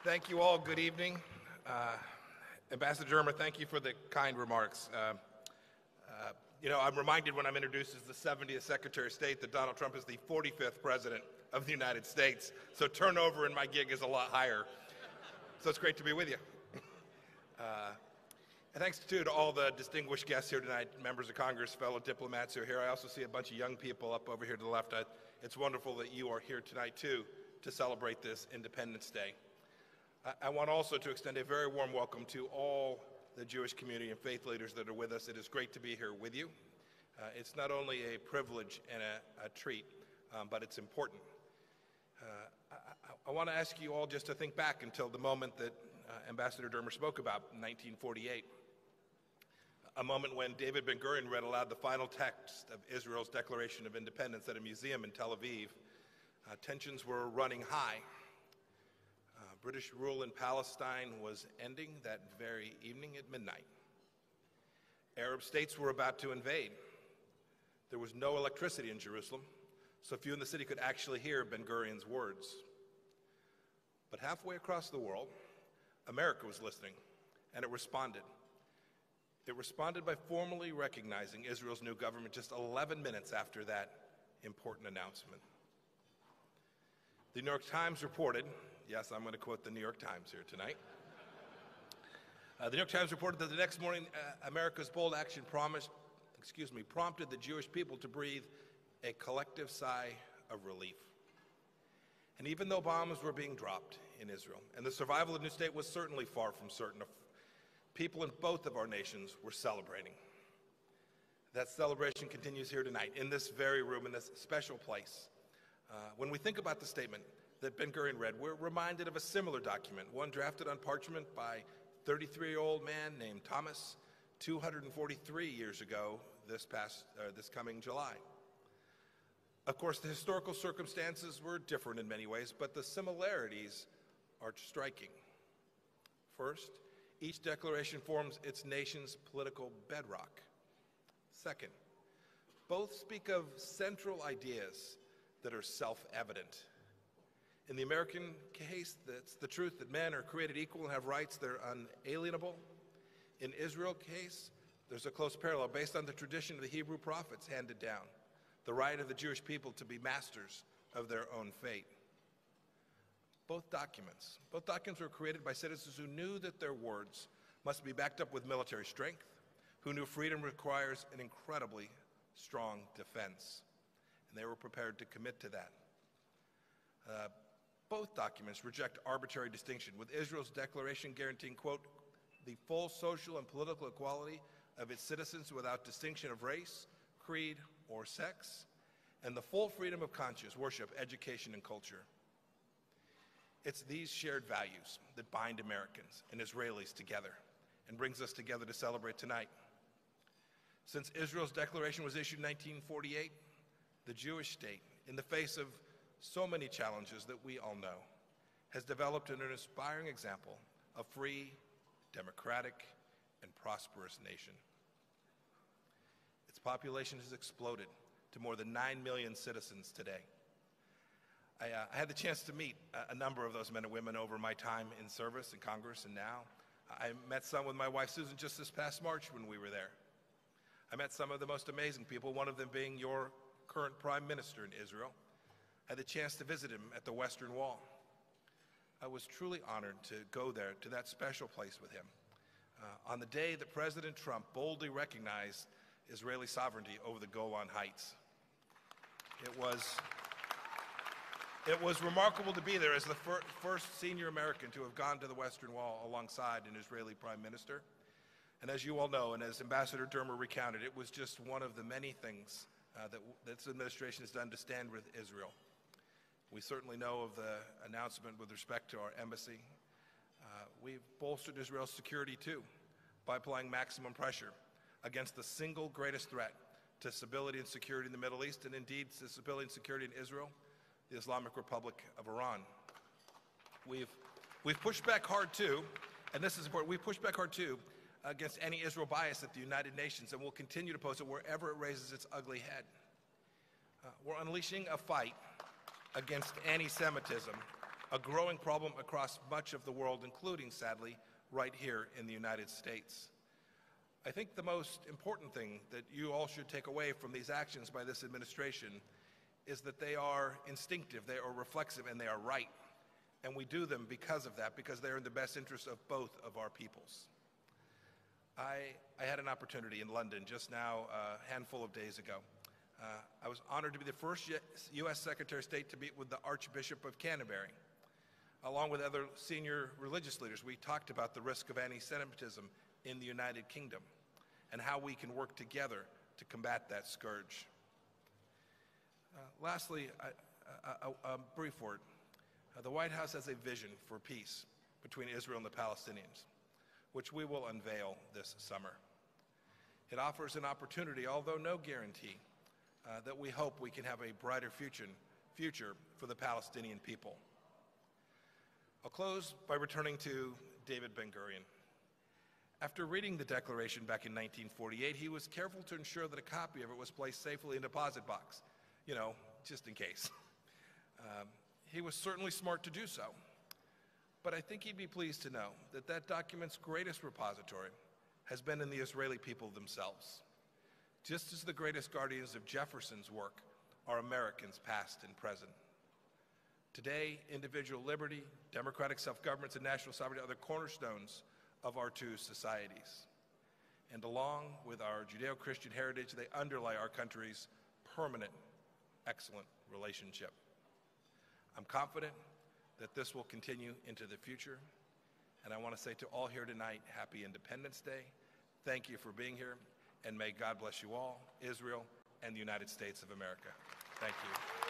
Thank you all. Good evening. Ambassador Dermer, thank you for the kind remarks. I'm reminded when I'm introduced as the 70th Secretary of State that Donald Trump is the 45th President of the United States, so turnover in my gig is a lot higher. So it's great to be with you. And thanks, too, to all the distinguished guests here tonight, members of Congress, fellow diplomats who are here. I also see a bunch of young people up over here to the left. It's wonderful that you are here tonight, too, to celebrate this Independence Day. I want also to extend a very warm welcome to all the Jewish community and faith leaders that are with us. It is great to be here with you. It's not only a privilege and a treat, but it's important. I want to ask you all just to think back until the moment that Ambassador Dermer spoke about, in 1948, a moment when David Ben-Gurion read aloud the final text of Israel's Declaration of Independence at a museum in Tel Aviv. Tensions were running high. British rule in Palestine was ending that very evening at midnight. Arab states were about to invade. There was no electricity in Jerusalem, so few in the city could actually hear Ben-Gurion's words. But halfway across the world, America was listening, and it responded. It responded by formally recognizing Israel's new government just 11 minutes after that important announcement. The New York Times reported, yes, I'm going to quote the New York Times here tonight. The New York Times reported that the next morning, America's bold action prompted the Jewish people to breathe a collective sigh of relief. And even though bombs were being dropped in Israel, and the survival of the new state was certainly far from certain, people in both of our nations were celebrating. That celebration continues here tonight, in this very room, in this special place. When we think about the statement that Ben-Gurion read, we're reminded of a similar document, one drafted on parchment by a 33-year-old man named Thomas 243 years ago this coming July. Of course, the historical circumstances were different in many ways, but the similarities are striking. First, each declaration forms its nation's political bedrock. Second, both speak of central ideas that are self-evident. In the American case, that's the truth that men are created equal and have rights that are unalienable. In Israel's case, there's a close parallel based on the tradition of the Hebrew prophets handed down, the right of the Jewish people to be masters of their own fate. Both documents were created by citizens who knew that their words must be backed up with military strength, who knew freedom requires an incredibly strong defense, and they were prepared to commit to that. Both documents reject arbitrary distinction, with Israel's declaration guaranteeing, quote, the full social and political equality of its citizens without distinction of race, creed, or sex, and the full freedom of conscience, worship, education, and culture. It's these shared values that bind Americans and Israelis together and brings us together to celebrate tonight. Since Israel's declaration was issued in 1948, the Jewish state, in the face of so many challenges that we all know, has developed an inspiring example of free, democratic, and prosperous nation. Its population has exploded to more than 9 million citizens today. I had the chance to meet a number of those men and women over my time in service in Congress and now. I met some with my wife Susan just this past March when we were there. I met some of the most amazing people, one of them being your current Prime Minister in Israel. I had the chance to visit him at the Western Wall. I was truly honored to go there, to that special place with him, on the day that President Trump boldly recognized Israeli sovereignty over the Golan Heights. It was remarkable to be there as the first senior American to have gone to the Western Wall alongside an Israeli Prime Minister. And as you all know, and as Ambassador Dermer recounted, it was just one of the many things that this administration has done to stand with Israel. We certainly know of the announcement with respect to our embassy. We've bolstered Israel's security, too, by applying maximum pressure against the single greatest threat to stability and security in the Middle East, and indeed to stability and security in Israel, the Islamic Republic of Iran. We've pushed back hard, too, and this is important, we've pushed back hard, too, against any Israel bias at the United Nations, and will continue to oppose it wherever it raises its ugly head. We're unleashing a fight against anti-Semitism a growing problem across much of the world, including, sadly, right here in the United States. I think the most important thing that you all should take away from these actions by this administration is that they are instinctive, they are reflexive, and they are right. And we do them because of that, because they're in the best interest of both of our peoples. I had an opportunity in London just now, a handful of days ago. I was honored to be the first U.S. Secretary of State to meet with the Archbishop of Canterbury. Along with other senior religious leaders, we talked about the risk of anti-Semitism in the United Kingdom and how we can work together to combat that scourge. Lastly, a brief word. The White House has a vision for peace between Israel and the Palestinians, which we will unveil this summer. It offers an opportunity, although no guarantee, that we hope we can have a brighter future for the Palestinian people. I'll close by returning to David Ben-Gurion. After reading the Declaration back in 1948, he was careful to ensure that a copy of it was placed safely in a deposit box, just in case. He was certainly smart to do so, but I think he'd be pleased to know that that document's greatest repository has been in the Israeli people themselves. Just as the greatest guardians of Jefferson's work are Americans past and present. Today, individual liberty, democratic self-governance, and national sovereignty are the cornerstones of our two societies. And along with our Judeo-Christian heritage, they underlie our country's permanent, excellent relationship. I'm confident that this will continue into the future. And I want to say to all here tonight, Happy Independence Day. Thank you for being here, and may God bless you all, Israel, and the United States of America. Thank you.